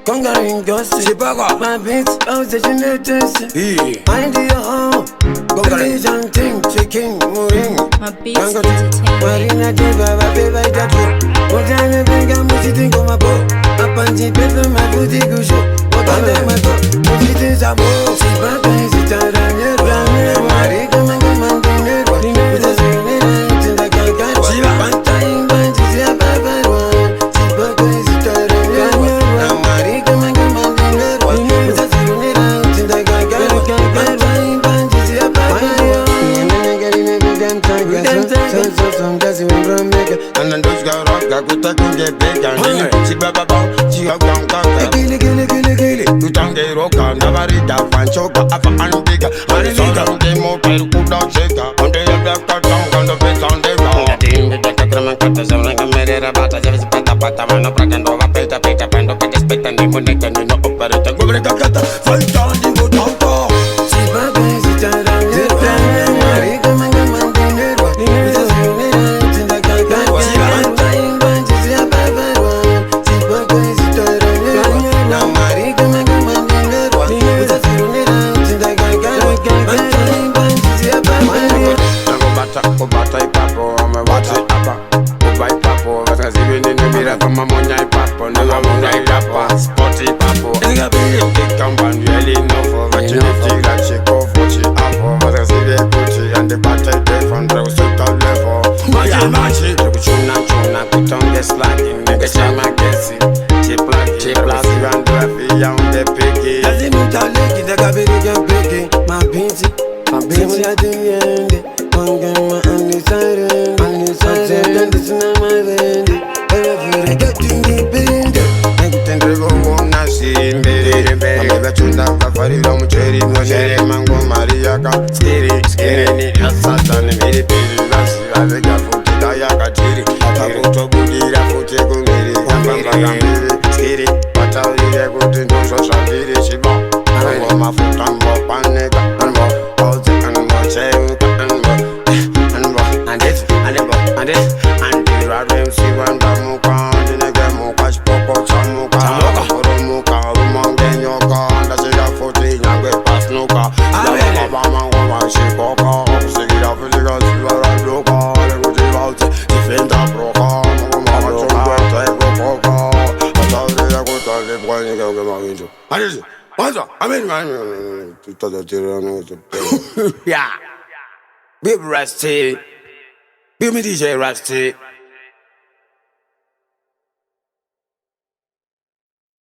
Conquering ghosts. C'est pas grave. My beats, oh, c'est une test. Yeah. Mind your home. Religion thing, chicken, moving. My beats entertainment. Marina Diva, baby, that's true. What I live in, I'm sitting on my boat. Up on the bed of my booty, go show. What I let my go. It is a boat. See, my face is down here. Marie, come and come and dinner. With a sinner, it's like I got one time, but it's a bad one. See, my face is down here. Marie, come and come and dinner. With a sinner, it's like I got one time, but it's a bad one. Some does it from make it. And then those guys rock, I could take on the big and she baba, she have young kaka. Kill it. You don't get rock, never read that one choke, up and bigger. And it's all down the motel, put out shaker. On the other cut down, on the face on the ground. The team with the Kakraman cutters, I'm like a mirror about a Javis Pata, man of Prakan over Peta, Pando, Peta, Spit, and the Munek, and no operator. Go break a cutter, fight down the good down. See my face is down here. Marie, come and come and dinner. With a sinner, it's like I got one time, but it's a bad one. See my face is down here. Now Marie, come and come and dinner. With a sinner, it's like I got one time, but it's a bad one. Go bata papo, I'm a watch it papa. Go buy papo, but as even in the mirror from my money papo, never money papa, spotty papo. Nigga be a come and really know for what you need that she go for she apple, but as if they Gucci and the battle they from the social level. Machi, chuna, put on the sliding, nigga share my guessing. Chip and drafty on the piggy. As the motor leg, the cabin can break it. My pinty at the end. One game, my undecided. Then this is not my band. Every get in the band. Ten rego na simbe, amega chunda kafari lo mcheri mwenye mango mariaka, skiri ni asata ni miri pili lasi alega futi daya kachiri, atakuto budira futi gumiri, kambamba gambiri, skiri patali ya kuti ndoso shaviri shiba, mango mafuta mbo paneka, anbo oze anbo cheuka anbo, and the rarem si wanda muka, dinege muka spoko chamuka. Yeah, Big Rusty, Big me DJ Rusty.